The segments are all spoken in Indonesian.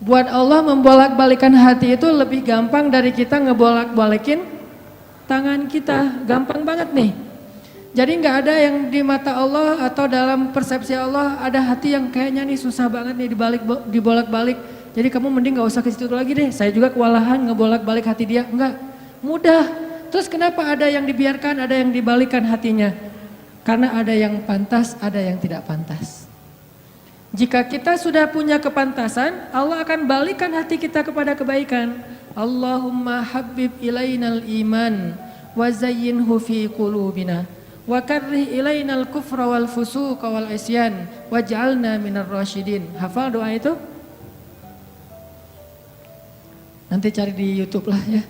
Buat Allah membolak-balikan hati itu lebih gampang dari kita ngebolak-balikin tangan kita. Gampang banget nih. Jadi nggak ada yang di mata Allah atau dalam persepsi Allah ada hati yang kayaknya nih susah banget nih dibolak-balik. Jadi kamu mending nggak usah ke situ lagi deh. Saya juga kewalahan ngebolak-balik hati dia. Enggak, mudah. Terus kenapa ada yang dibiarkan, ada yang dibalikan hatinya? Karena ada yang pantas, ada yang tidak pantas. Jika kita sudah punya kepantasan, Allah akan balikan hati kita kepada kebaikan. Allahumma habib ilainal iman wa zayyinhu fi qulubina wa karrih ilainal kufra wal fusuqa wal isyan waj'alna minar rasyidin. Hafal doa itu? Nanti cari di YouTube lah ya.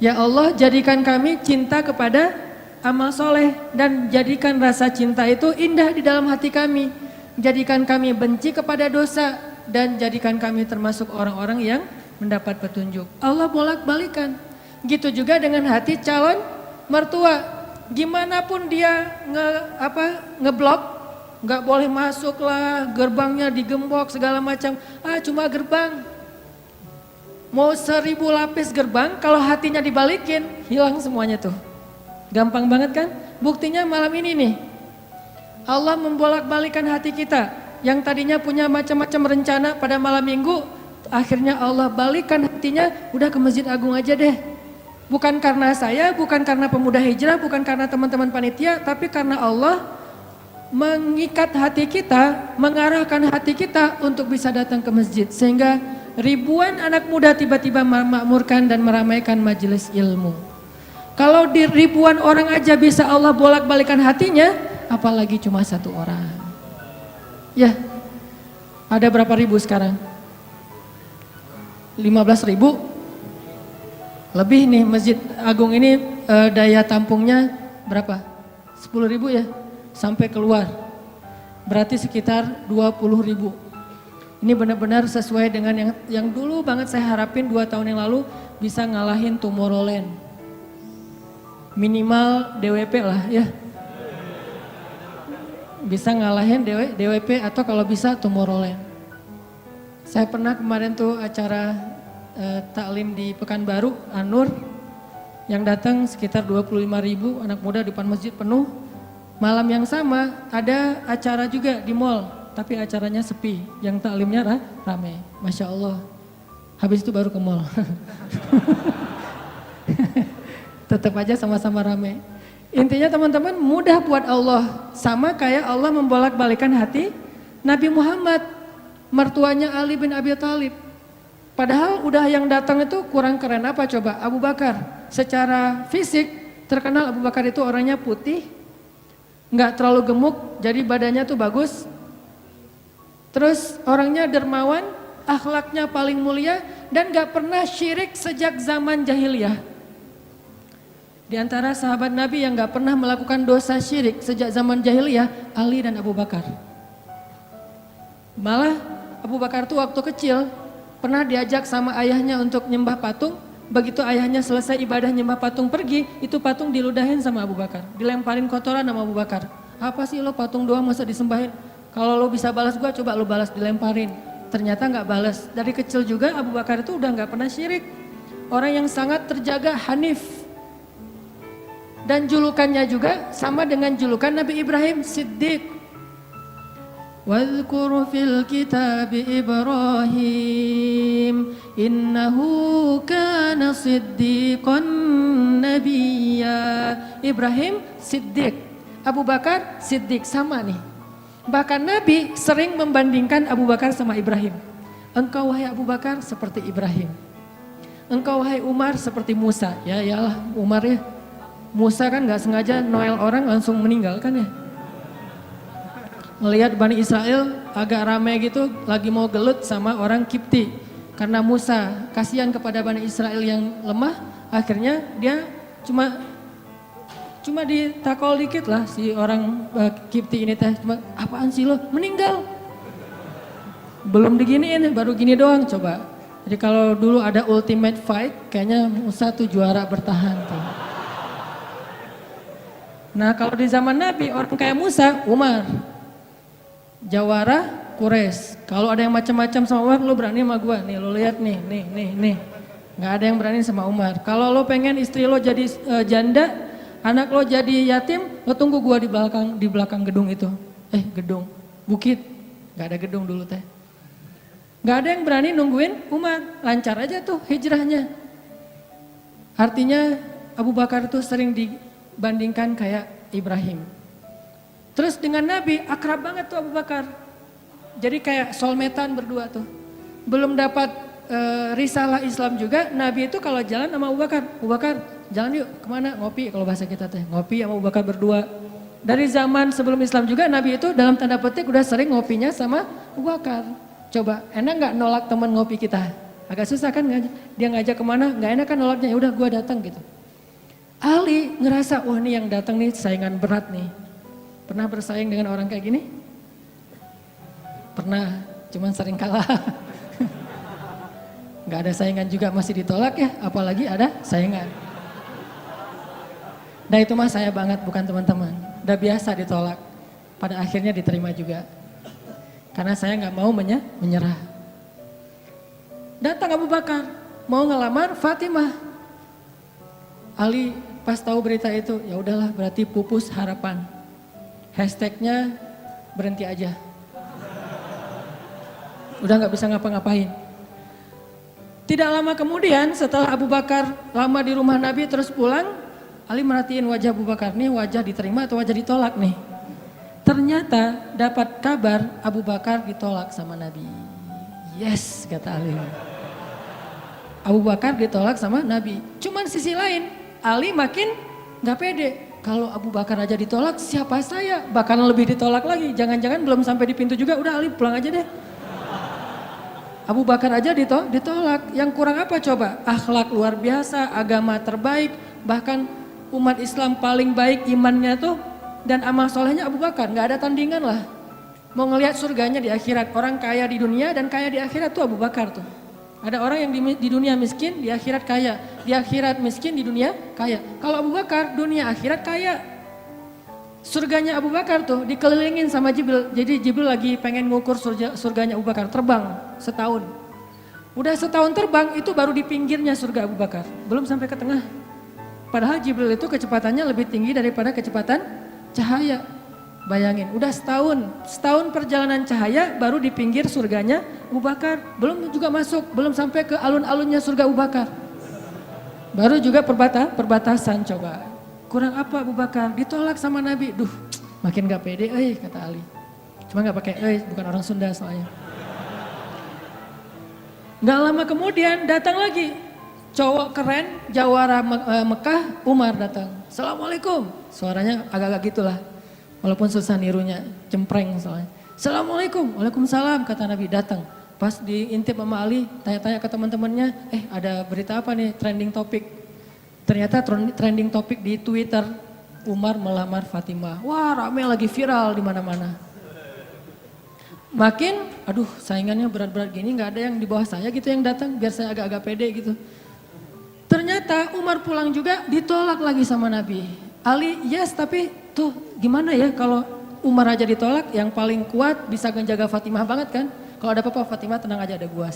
Ya Allah, jadikan kami cinta kepada amal soleh dan jadikan rasa cinta itu indah di dalam hati kami. Jadikan kami benci kepada dosa dan jadikan kami termasuk orang-orang yang mendapat petunjuk. Allah bolak-balikan. Gitu juga dengan hati calon mertua. Gimana pun dia ngeblok, nggak boleh masuk lah, gerbangnya digembok segala macam. Cuma gerbang. Mau 1000 lapis gerbang, kalau hatinya dibalikin, hilang semuanya tuh. Gampang banget kan? Buktinya malam ini nih. Allah membolak-balikan hati kita yang tadinya punya macam-macam rencana pada malam minggu, akhirnya Allah balikan hatinya, udah ke Masjid Agung aja deh. Bukan karena saya, bukan karena pemuda hijrah, bukan karena teman-teman panitia, tapi karena Allah mengikat hati kita, mengarahkan hati kita untuk bisa datang ke masjid. Sehingga ribuan anak muda tiba-tiba memakmurkan dan meramaikan majelis ilmu. Kalau di ribuan orang aja bisa Allah bolak-balikan hatinya, apalagi cuma satu orang. Ya, ada berapa ribu sekarang? 15.000? Lebih nih Masjid Agung ini daya tampungnya berapa? 10.000 ya? Sampai keluar. Berarti sekitar 20.000. Ini benar-benar sesuai dengan yang dulu banget saya harapin 2 tahun yang lalu bisa ngalahin Tomorrowland. Minimal DWP lah ya. Bisa ngalahin DWP atau kalau bisa Tomorrowland. Saya pernah kemarin tuh acara taklim di Pekanbaru, Anur, yang datang sekitar 25.000 anak muda di depan masjid penuh. Malam yang sama ada acara juga di mall, tapi acaranya sepi, yang taklimnya rame. Masya Allah. Habis itu baru ke mall. Tetap aja sama-sama rame. Intinya teman-teman mudah buat Allah. Sama kayak Allah membolak-balikan hati Nabi Muhammad, mertuanya Ali bin Abi Thalib. Padahal udah yang datang itu kurang keren apa coba? Abu Bakar. Secara fisik terkenal Abu Bakar itu orangnya putih, nggak terlalu gemuk, jadi badannya tuh bagus. Terus orangnya dermawan, akhlaknya paling mulia dan nggak pernah syirik sejak zaman jahiliyah. Di antara sahabat Nabi yang gak pernah melakukan dosa syirik sejak zaman jahiliyah, Ali dan Abu Bakar. Malah Abu Bakar tuh waktu kecil pernah diajak sama ayahnya untuk nyembah patung. Begitu ayahnya selesai ibadah nyembah patung pergi, itu patung diludahin sama Abu Bakar. Dilemparin kotoran sama Abu Bakar. Apa sih lo patung doang masa disembahin? Kalau lo bisa balas gua, coba lo balas, dilemparin. Ternyata gak balas. Dari kecil juga Abu Bakar itu udah gak pernah syirik. Orang yang sangat terjaga, hanif. Dan julukannya juga sama dengan julukan Nabi Ibrahim, Siddiq. Wadhkur fil kitab Ibrahim innahu kana siddiqan nabiyya. Ibrahim Siddiq, Abu Bakar Siddiq, sama nih. Bahkan Nabi sering membandingkan Abu Bakar sama Ibrahim. Engkau wahai Abu Bakar seperti Ibrahim. Engkau wahai Umar seperti Musa. Ya iyalah Umar ya. Musa kan gak sengaja noel orang langsung meninggal kan ya. Melihat Bani Israel agak ramai gitu lagi mau gelut sama orang Kipti. Karena Musa kasihan kepada Bani Israel yang lemah, akhirnya dia cuma ditakol dikit lah si orang Kipti ini teh. Cuma apaan sih lo? Meninggal. Belum diginiin baru gini doang coba. Jadi kalau dulu ada ultimate fight kayaknya Musa tuh juara bertahan tuh. Nah kalau di zaman Nabi orang kayak Musa, Umar, jawara Quraisy. Kalau ada yang macam-macam sama Umar, lo berani sama gue. Nih lo lihat nih. Nggak ada yang berani sama Umar. Kalau lo pengen istri lo jadi janda, anak lo jadi yatim, lo tunggu gue di belakang gedung itu. Gedung, bukit. Nggak ada gedung dulu teh. Nggak ada yang berani nungguin Umar. Lancar aja tuh hijrahnya. Artinya Abu Bakar itu sering dibandingkan kayak Ibrahim. Terus dengan Nabi akrab banget tuh Abu Bakar. Jadi kayak soulmate-an berdua tuh. Belum dapat risalah Islam juga, Nabi itu kalau jalan sama Abu Bakar jalan yuk kemana, ngopi kalau bahasa kita teh, ngopi sama Abu Bakar berdua. Dari zaman sebelum Islam juga Nabi itu dalam tanda petik udah sering ngopinya sama Abu Bakar. Coba enak nggak nolak teman ngopi kita? Agak susah kan, dia ngajak kemana, nggak enak kan nolaknya, ya udah gue datang gitu. Ali ngerasa, wah nih yang datang nih saingan berat nih. Pernah bersaing dengan orang kayak gini? Pernah, cuman sering kalah. Gak ada saingan juga masih ditolak ya, apalagi ada saingan. Nah itu mah saya banget, bukan teman-teman. Udah biasa ditolak, pada akhirnya diterima juga. Karena saya gak mau menyerah. Datang Abu Bakar, mau ngelamar Fatimah. Ali pas tahu berita itu, ya udahlah berarti pupus harapan. Hashtagnya berhenti aja. Udah gak bisa ngapa-ngapain. Tidak lama kemudian setelah Abu Bakar lama di rumah Nabi terus pulang, Ali merhatiin wajah Abu Bakar nih, wajah diterima atau wajah ditolak nih. Ternyata dapat kabar Abu Bakar ditolak sama Nabi. Yes, kata Ali. Abu Bakar ditolak sama Nabi. Cuman sisi lain, Ali makin gak pede. Kalau Abu Bakar aja ditolak, siapa saya? Bahkan lebih ditolak lagi. Jangan-jangan belum sampai di pintu juga, udah Ali pulang aja deh. Abu Bakar aja ditolak, yang kurang apa coba? Akhlak luar biasa, agama terbaik, bahkan umat Islam paling baik imannya tuh dan amal solehnya Abu Bakar, gak ada tandingan lah. Mau ngelihat surganya di akhirat, orang kaya di dunia dan kaya di akhirat tuh Abu Bakar tuh. Ada orang yang di dunia miskin, di akhirat kaya, di akhirat miskin, di dunia kaya. Kalau Abu Bakar, dunia akhirat kaya. Surganya Abu Bakar tuh dikelilingin sama Jibril. Jadi Jibril lagi pengen ngukur surganya Abu Bakar, terbang setahun. Udah setahun terbang itu baru di pinggirnya surga Abu Bakar, belum sampai ke tengah. Padahal Jibril itu kecepatannya lebih tinggi daripada kecepatan cahaya. Bayangin, udah setahun perjalanan cahaya baru di pinggir surganya Abu Bakar. Belum juga masuk, belum sampai ke alun-alunnya surga Abu Bakar. Baru juga perbatasan coba. Kurang apa Abu Bakar? Ditolak sama Nabi. Duh, makin gak pede, kata Ali. Cuma gak pakai, bukan orang Sunda soalnya. Gak lama kemudian datang lagi. Cowok keren, jawara Mekah, Umar datang. Assalamualaikum. Suaranya agak-agak gitulah. Walaupun susah nirunya, cempreng soalnya. Assalamualaikum, waalaikumsalam kata Nabi datang. Pas diintip sama Ali, tanya-tanya ke teman-temannya, ada berita apa nih, trending topik. Ternyata trending topik di Twitter, Umar melamar Fatimah. Wah rame lagi viral di mana-mana. Makin, aduh saingannya berat-berat gini, nggak ada yang di bawah saya gitu yang datang, biar saya agak-agak pede gitu. Ternyata Umar pulang juga ditolak lagi sama Nabi. Ali yes, tapi tuh gimana ya kalau Umar aja ditolak, yang paling kuat bisa menjaga Fatimah banget kan. Kalau ada apa-apa Fatimah tenang aja, ada gua.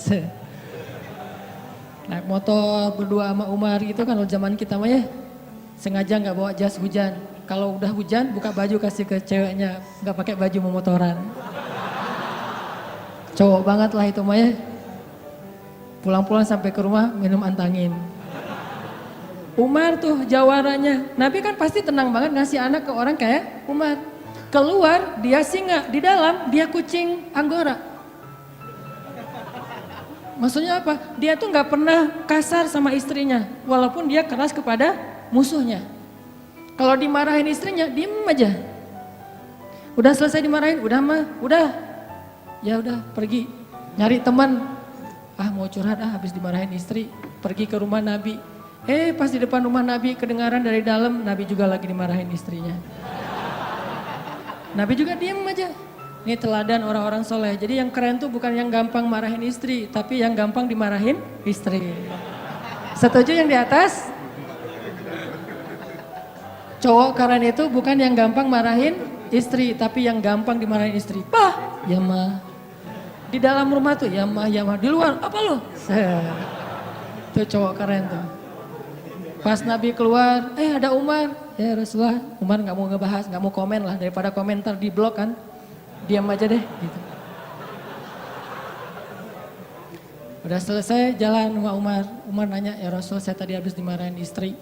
Naik motor berdua sama Umar gitu kan, zaman kita mah ya. Sengaja nggak bawa jas hujan. Kalau udah hujan buka baju kasih ke ceweknya, nggak pakai baju memotoran. Cowok banget lah itu mah ya. Pulang-pulang sampai ke rumah minum antangin. Umar tuh jawarannya. Nabi kan pasti tenang banget ngasih anak ke orang kayak Umar. Keluar dia singa, di dalam dia kucing Anggora. Maksudnya apa? Dia tuh nggak pernah kasar sama istrinya, walaupun dia keras kepada musuhnya. Kalau dimarahin istrinya, diem aja. Udah selesai dimarahin, udah, ya udah pergi nyari teman. Mau curhat, habis dimarahin istri, pergi ke rumah Nabi. Pas di depan rumah Nabi kedengaran dari dalam, Nabi juga lagi dimarahin istrinya. Nabi juga diem aja. Ini teladan orang-orang soleh. Jadi yang keren tuh bukan yang gampang marahin istri, tapi yang gampang dimarahin istri. Setuju yang di atas? Cowok keren itu bukan yang gampang marahin istri, tapi yang gampang dimarahin istri. Pah, ya mah. Di dalam rumah tuh, ya mah, di luar, apa lo? Itu cowok keren tuh. Pas Nabi keluar, ada Umar. Ya Rasulullah, Umar gak mau ngebahas, gak mau komen lah. Daripada komentar di blog kan, diam aja deh gitu. Udah selesai jalan sama Umar. Umar nanya, ya Rasul saya tadi habis dimarahin istri.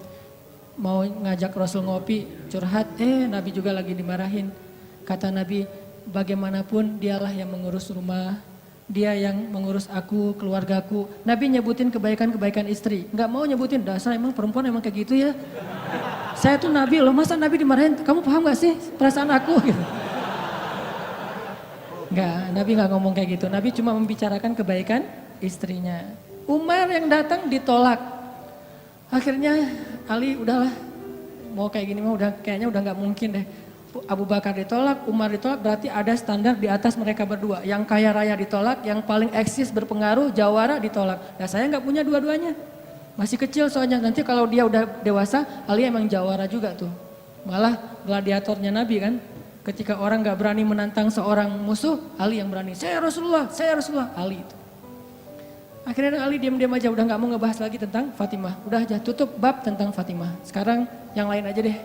Mau ngajak Rasul ngopi, curhat, Nabi juga lagi dimarahin. Kata Nabi, bagaimanapun dialah yang mengurus rumah. Dia yang mengurus aku, keluargaku. Nabi nyebutin kebaikan-kebaikan istri. Nggak mau nyebutin, dasar emang perempuan emang kayak gitu ya. Saya tuh Nabi loh, masa Nabi dimarahin? Kamu paham gak sih perasaan aku? Gitu. Nggak, Nabi nggak ngomong kayak gitu. Nabi cuma membicarakan kebaikan istrinya. Umar yang datang ditolak. Akhirnya Ali udahlah, mau kayak gini mah kayaknya udah nggak mungkin deh. Abu Bakar ditolak, Umar ditolak, berarti ada standar di atas mereka berdua. Yang kaya raya ditolak, yang paling eksis berpengaruh, jawara ditolak. Nah saya nggak punya dua-duanya. Masih kecil soalnya, nanti kalau dia udah dewasa, Ali emang jawara juga tuh. Malah gladiatornya Nabi kan, ketika orang nggak berani menantang seorang musuh, Ali yang berani. Saya Rasulullah, Ali itu. Akhirnya Ali diam-diam aja, udah nggak mau ngebahas lagi tentang Fatimah. Udah aja tutup bab tentang Fatimah. Sekarang yang lain aja deh.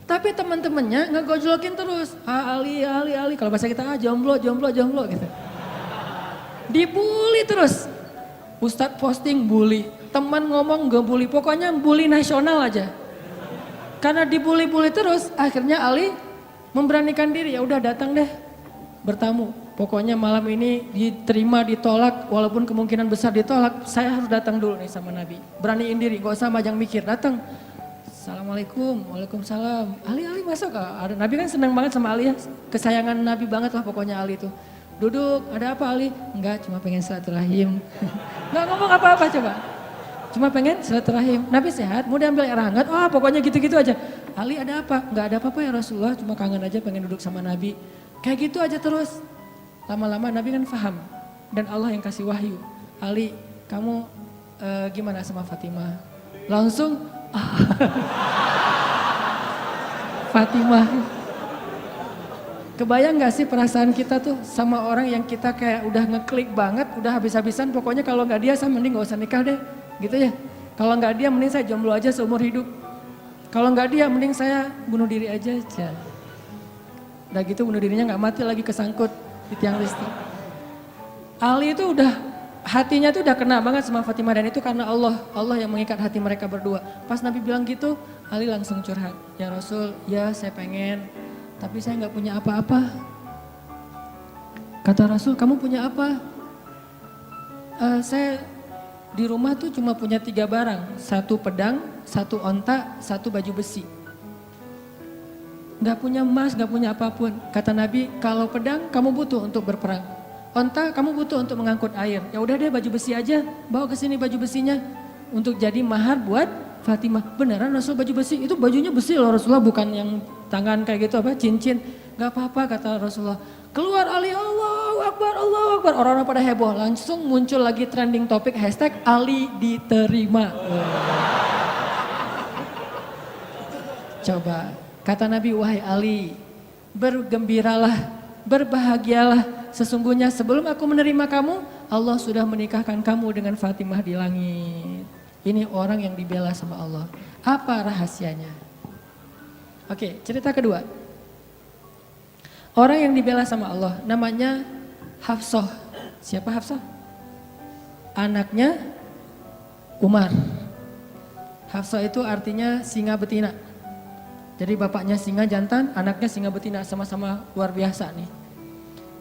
Tapi teman-temannya ngegojlokin terus. Ali. Kalau bahasa kita jomblo gitu. Dibully terus. Ustadz posting bully. Teman ngomong gak bully. Pokoknya bully nasional aja. Karena dibully-bully terus. Akhirnya Ali memberanikan diri. Ya udah datang deh bertamu. Pokoknya malam ini diterima ditolak. Walaupun kemungkinan besar ditolak. Saya harus datang dulu nih sama Nabi. Beraniin diri. Gak usah majang mikir. Datang. Assalamualaikum, waalaikumsalam. Ali masuk Ada Nabi kan senang banget sama Ali ya. Kesayangan Nabi banget lah pokoknya Ali itu. Duduk, ada apa Ali? Enggak, cuma pengen silaturahim. Enggak ngomong apa-apa coba. Cuma pengen silaturahim. Nabi sehat, mau diambil air hangat. Oh pokoknya gitu-gitu aja. Ali ada apa? Enggak ada apa-apa ya Rasulullah. Cuma kangen aja pengen duduk sama Nabi. Kayak gitu aja terus. Lama-lama Nabi kan paham. Dan Allah yang kasih wahyu. Ali, kamu gimana sama Fatimah? Langsung Fatimah. Kebayang gak sih perasaan kita tuh sama orang yang kita kayak udah ngeklik banget, udah habis-habisan, pokoknya kalau gak dia saya mending gak usah nikah deh, gitu ya. Kalau gak dia mending saya jomblo aja seumur hidup. Kalau gak dia mending saya bunuh diri aja. Udah gitu bunuh dirinya gak mati lagi kesangkut di tiang listrik. Ali itu udah hatinya tuh udah kena banget sama Fatimah dan itu karena Allah yang mengikat hati mereka berdua. Pas Nabi bilang gitu, Ali langsung curhat. Ya Rasul, ya saya pengen, tapi saya nggak punya apa-apa. Kata Rasul, kamu punya apa? Saya di rumah tuh cuma punya 3 barang. 1 pedang, 1 onta, 1 baju besi. Nggak punya emas, nggak punya apapun. Kata Nabi, kalau pedang kamu butuh untuk berperang. Onta kamu butuh untuk mengangkut air. Ya udah deh baju besi aja. Bawa ke sini baju besinya untuk jadi mahar buat Fatimah. Beneran Rasul baju besi? Itu bajunya besi loh Rasulullah, bukan yang tangan kayak gitu apa cincin. Gak apa-apa kata Rasulullah. Keluar Ali, Allahu Akbar, Allahu Akbar. Orang-orang pada heboh. Langsung muncul lagi trending topik hashtag Ali diterima. Coba kata Nabi, wahai Ali, bergembiralah, berbahagialah. Sesungguhnya sebelum aku menerima kamu, Allah sudah menikahkan kamu dengan Fatimah di langit. Ini orang yang dibela sama Allah. Apa rahasianya? Oke, cerita kedua. Orang yang dibela sama Allah namanya Hafsah. Siapa Hafsah? Anaknya Umar. Hafsah itu artinya singa betina. Jadi bapaknya singa jantan, anaknya singa betina, sama-sama luar biasa nih.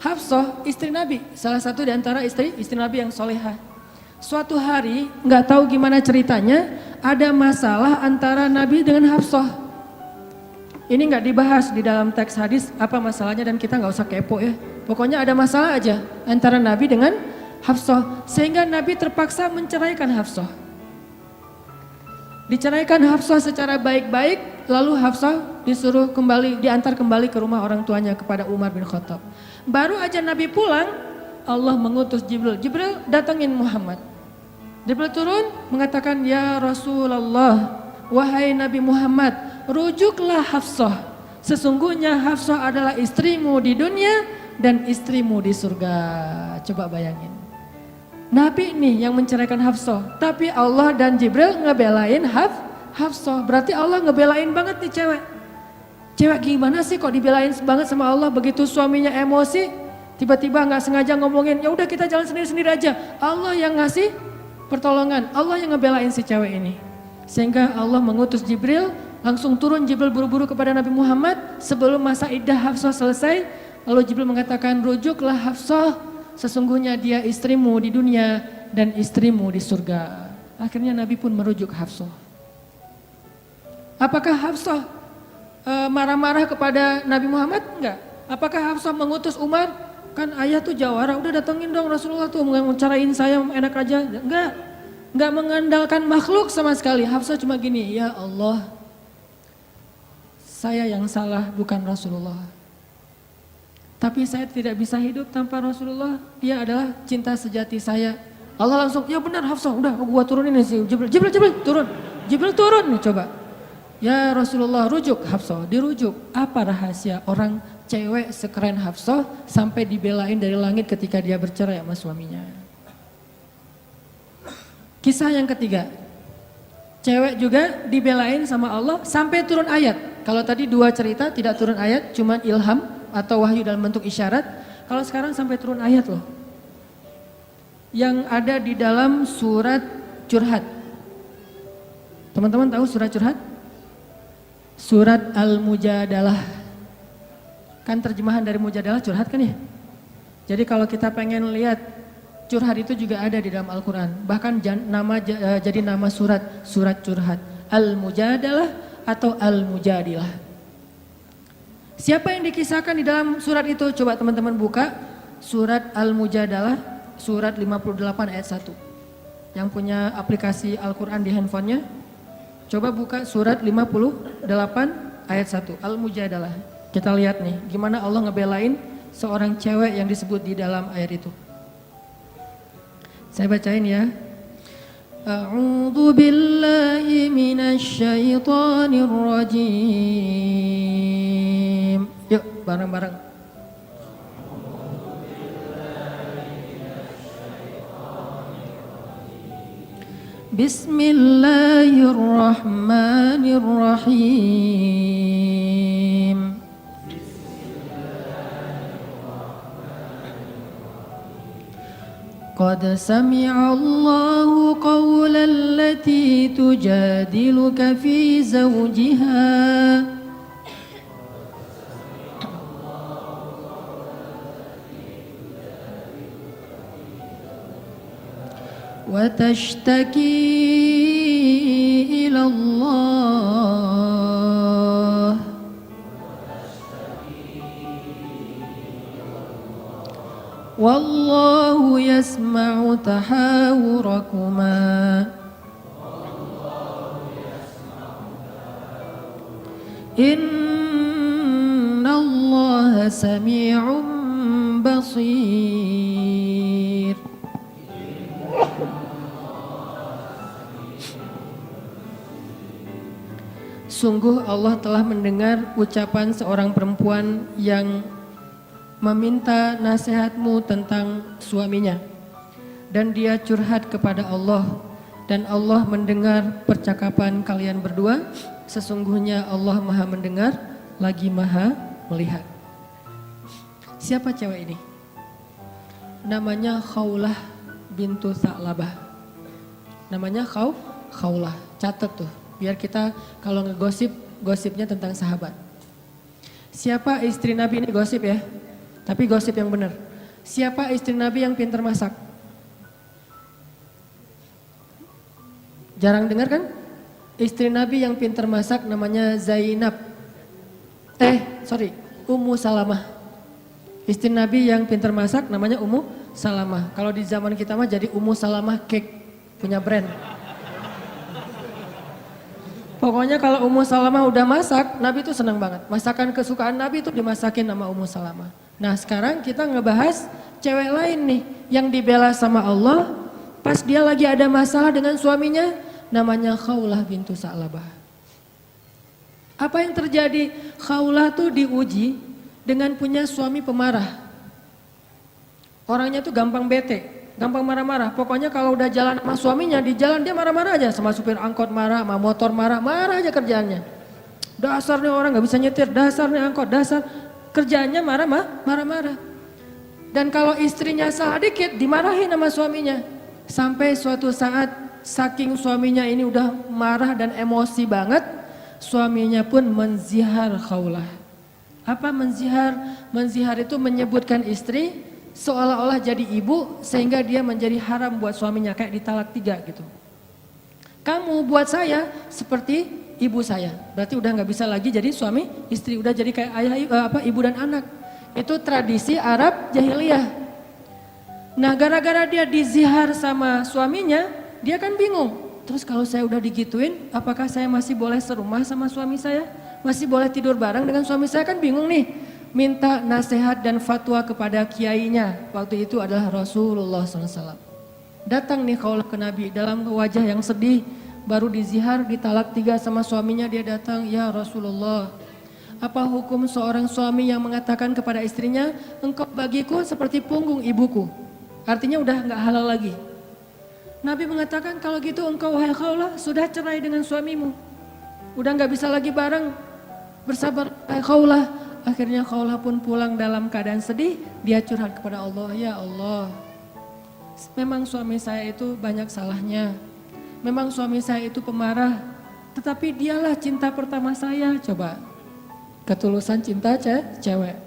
Hafsah istri Nabi, salah satu di antara istri Nabi yang solehah. Suatu hari nggak tahu gimana ceritanya, ada masalah antara Nabi dengan Hafsah. Ini nggak dibahas di dalam teks hadis apa masalahnya dan kita nggak usah kepo ya. Pokoknya ada masalah aja antara Nabi dengan Hafsah, sehingga Nabi terpaksa menceraikan Hafsah. Diceraikan Hafsah secara baik-baik, lalu Hafsah disuruh diantar kembali ke rumah orang tuanya kepada Umar bin Khattab. Baru aja Nabi pulang, Allah mengutus Jibril. Jibril datangin Muhammad. Jibril turun mengatakan, ya Rasulullah, wahai Nabi Muhammad, rujuklah Hafsah. Sesungguhnya Hafsah adalah istrimu di dunia, dan istrimu di surga. Coba bayangin. Nabi nih yang menceraikan Hafsah, tapi Allah dan Jibril ngebelain Hafsah. Berarti Allah ngebelain banget nih cewek. Cewek gimana sih kok dibelain banget sama Allah, begitu suaminya emosi, tiba-tiba nggak sengaja ngomongin, ya udah kita jalan sendiri-sendiri aja. Allah yang ngasih pertolongan, Allah yang ngebelain si cewek ini. Sehingga Allah mengutus Jibril, langsung turun Jibril buru-buru kepada Nabi Muhammad sebelum masa iddah Hafsah selesai. Lalu Jibril mengatakan, rujuklah Hafsah, sesungguhnya dia istrimu di dunia dan istrimu di surga. Akhirnya Nabi pun merujuk Hafsah. Apakah Hafsah marah-marah kepada Nabi Muhammad? Enggak. Apakah Hafsah mengutus Umar? Kan ayah tuh jawara, udah datengin dong Rasulullah tuh mencarain saya enak aja. Enggak mengandalkan makhluk sama sekali. Hafsah cuma gini, ya Allah, saya yang salah bukan Rasulullah. Tapi saya tidak bisa hidup tanpa Rasulullah, dia adalah cinta sejati saya. Allah langsung, ya benar Hafsah, udah gua turunin sih Jibril. Jibril turun. Jibril turun nih coba. Ya Rasulullah, rujuk Hafsah, dirujuk. Apa rahasia orang cewek sekeren Hafsah sampai dibelain dari langit ketika dia bercerai sama suaminya? Kisah yang ketiga, cewek juga dibelain sama Allah sampai turun ayat. Kalau tadi dua cerita tidak turun ayat, cuman ilham atau wahyu dalam bentuk isyarat. Kalau sekarang sampai turun ayat loh. Yang ada di dalam surat Curhat. Teman-teman tahu surat Curhat? Surat Al-Mujadalah. Kan terjemahan dari Mujadalah curhat kan ya? Jadi kalau kita pengen lihat curhat itu juga ada di dalam Al-Quran. Bahkan jadi nama surat Curhat. Al-Mujadalah atau Al-Mujadilah. Siapa yang dikisahkan di dalam surat itu? Coba teman-teman buka surat Al-Mujadalah, surat 58 ayat 1. Yang punya aplikasi Al-Quran di handphonenya, coba buka surat 58 ayat 1, Al-Mujadalah. Kita lihat nih, gimana Allah ngebelain seorang cewek yang disebut di dalam ayat itu. Saya bacain ya. A'udzu billahi minasy syaithanir rajim. Yuk bareng-bareng. Bismillahirrahmanirrahim. قد سمع الله قول التي تجادلك في زوجها وتشتكي إلى الله والله يسمع تحاوركما إن الله سميع بصير. Sungguh Allah telah mendengar ucapan seorang perempuan yang meminta nasihatmu tentang suaminya. Dan dia curhat kepada Allah. Dan Allah mendengar percakapan kalian berdua. Sesungguhnya Allah maha mendengar, lagi maha melihat. Siapa cewek ini? Namanya Khawlah bintu Tha'labah. Namanya Khawlah. Catat tuh. Biar kita kalau ngegosip, gosipnya tentang sahabat. Siapa istri Nabi ini gosip ya? Tapi gosip yang benar. Siapa istri Nabi yang pintar masak? Jarang dengar kan? Istri Nabi yang pintar masak namanya Zainab. Ummu Salamah. Istri Nabi yang pintar masak namanya Ummu Salamah. Kalau di zaman kita mah jadi Ummu Salamah Cake, punya brand. Pokoknya kalau Ummu Salamah udah masak, Nabi itu senang banget. Masakan kesukaan Nabi itu dimasakin sama Ummu Salamah. Nah sekarang kita ngebahas cewek lain nih yang dibela sama Allah pas dia lagi ada masalah dengan suaminya, namanya Khawlah bintu Tha'labah. Apa yang terjadi? Khawlah tuh diuji dengan punya suami pemarah. Orangnya tuh gampang bete, gampang marah-marah. Pokoknya kalau udah jalan sama suaminya, di jalan dia marah-marah aja. Sama supir angkot marah, sama motor marah, marah aja kerjaannya. Dasarnya orang gak bisa nyetir, dasarnya angkot, dasar. Kerjaannya marah-marah. Dan kalau istrinya salah dikit, dimarahin sama suaminya. Sampai suatu saat, saking suaminya ini udah marah dan emosi banget, suaminya pun menzihar khaulah. Apa menzihar? Menzihar itu menyebutkan istri seolah-olah jadi ibu sehingga dia menjadi haram buat suaminya, kayak ditalak 3 gitu. Kamu buat saya seperti ibu saya, berarti udah nggak bisa lagi jadi suami istri, udah jadi kayak ayah ibu dan anak. Itu tradisi Arab jahiliyah. Nah gara-gara dia dizihar sama suaminya, dia kan bingung. Terus kalau saya udah digituin, apakah saya masih boleh serumah sama suami saya? Masih boleh tidur bareng dengan suami saya? Kan bingung nih. Minta nasihat dan fatwa kepada kiainya. Waktu itu adalah Rasulullah SAW. Datang nih kaulah ke Nabi dalam wajah yang sedih. Baru dizihar, ditalak 3 sama suaminya, dia datang, ya Rasulullah. Apa hukum seorang suami yang mengatakan kepada istrinya, engkau bagiku seperti punggung ibuku. Artinya udah gak halal lagi. Nabi mengatakan kalau gitu engkau wahai kaulah sudah cerai dengan suamimu. Udah gak bisa lagi bareng, bersabar wahai kaulah. Akhirnya Khawlah pun pulang dalam keadaan sedih, dia curhat kepada Allah, ya Allah, memang suami saya itu banyak salahnya, memang suami saya itu pemarah, tetapi dialah cinta pertama saya. Coba, ketulusan cinta cewek.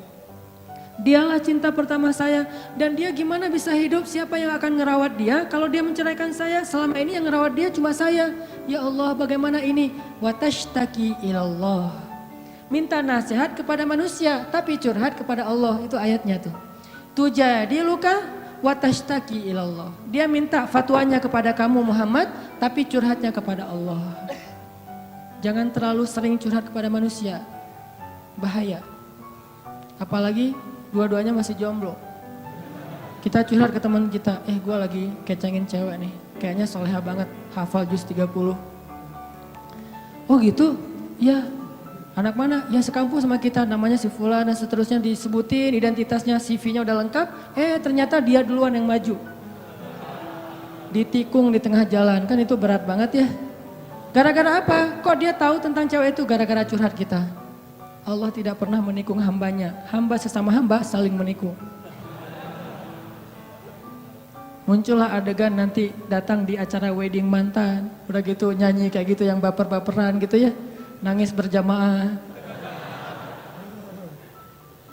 Dialah cinta pertama saya, dan dia gimana bisa hidup, siapa yang akan ngerawat dia kalau dia menceraikan saya? Selama ini yang ngerawat dia cuma saya. Ya Allah, bagaimana ini? Watashtaki ilallah. Minta nasihat kepada manusia, tapi curhat kepada Allah. Itu ayatnya tuh. Tujadi luka watashtaki ilallah. Dia minta fatwanya kepada kamu Muhammad, tapi curhatnya kepada Allah. Jangan terlalu sering curhat kepada manusia. Bahaya. Apalagi dua-duanya masih jomblo. Kita curhat ke teman kita, gue lagi kecengin cewek nih. Kayaknya soleha banget, hafal juz 30. Oh gitu? Ya. Anak mana? Ya sekampus sama kita, namanya si Fulan dan seterusnya, disebutin identitasnya, CV-nya udah lengkap. Ternyata dia duluan yang maju. Ditikung di tengah jalan, kan itu berat banget ya. Gara-gara apa? Kok dia tahu tentang cewek itu? Gara-gara curhat kita. Allah tidak pernah menikung hambanya. Hamba sesama hamba saling menikung. Muncullah adegan nanti datang di acara wedding mantan. Udah gitu nyanyi kayak gitu yang baper-baperan gitu ya. Nangis berjamaah.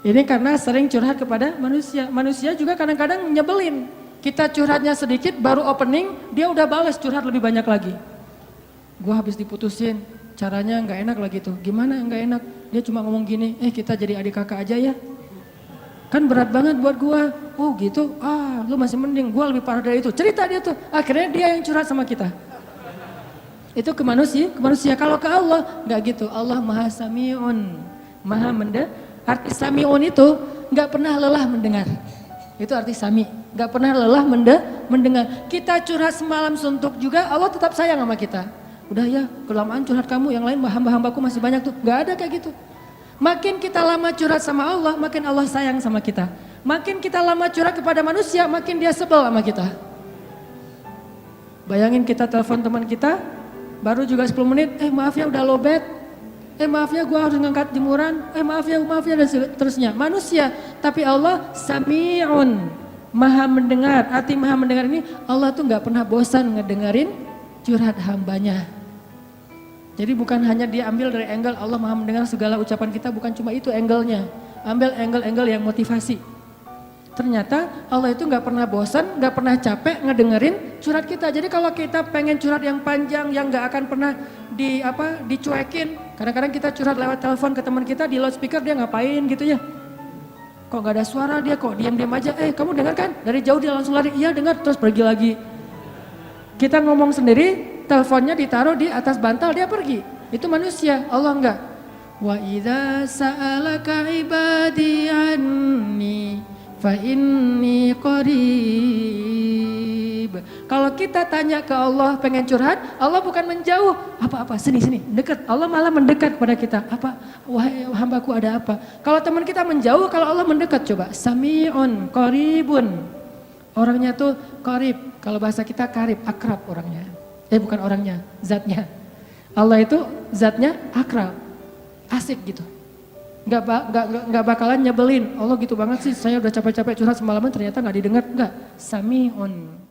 Ini karena sering curhat kepada manusia. Manusia juga kadang-kadang nyebelin. Kita curhatnya sedikit baru opening, dia udah balas curhat lebih banyak lagi. Gua habis diputusin, caranya nggak enak lagi tuh. Gimana nggak enak? Dia cuma ngomong gini, kita jadi adik kakak aja ya. Kan berat banget buat gua. Oh gitu, lu masih mending, gua lebih parah dari itu. Cerita dia tuh, akhirnya dia yang curhat sama kita. Itu ke manusia. Kalau ke Allah nggak gitu. Allah Maha Sami'un, Maha mendengar. Arti Sami'un itu nggak pernah lelah mendengar. Itu arti Sami, nggak pernah lelah mendengar. Kita curhat semalam suntuk juga, Allah tetap sayang sama kita. Udah ya, kelamaan curhat kamu, yang lain hamba-hambaku masih banyak tuh. Nggak ada kayak gitu. Makin kita lama curhat sama Allah, makin Allah sayang sama kita. Makin kita lama curhat kepada manusia, makin dia sebel sama kita. Bayangin kita telepon teman kita, baru juga 10 menit, maaf ya udah lowbat, maaf ya gue harus ngangkat jemuran, maaf ya dan seterusnya. Manusia, tapi Allah Sami'un, Maha mendengar. Arti Maha mendengar ini, Allah tuh gak pernah bosan ngedengerin curhat hambanya. Jadi bukan hanya dia ambil dari angle Allah Maha mendengar segala ucapan kita, bukan cuma itu angle-nya. Ambil angle-angle yang motivasi. Ternyata Allah itu gak pernah bosan, gak pernah capek ngedengerin curhat kita. Jadi kalau kita pengen curhat yang panjang, yang gak akan pernah dicuekin. Kadang-kadang kita curhat lewat telepon ke teman kita, di loudspeaker dia ngapain gitu ya. Kok gak ada suara dia, kok diam-diam aja. Kamu dengar kan? Dari jauh dia langsung lari, iya dengar, terus pergi lagi. Kita ngomong sendiri, teleponnya ditaruh di atas bantal, dia pergi. Itu manusia, Allah enggak. Wa idza sa'alaka ibadi anni fa inni qarib. Kalau kita tanya ke Allah pengen curhat, Allah bukan menjauh. Apa-apa, sini, dekat. Allah malah mendekat kepada kita. Apa? Wahai hambaku ada apa? Kalau teman kita menjauh, kalau Allah mendekat coba. Sami'un, qaribun. Orangnya tuh qarib. Kalau bahasa kita karib, akrab orangnya. Bukan orangnya, zatnya. Allah itu zatnya akrab. Asik gitu. Nggak bakalan nyebelin. Allah gitu banget sih, saya udah capek-capek curhat semalaman ternyata nggak didengar. Nggak. Sami'un.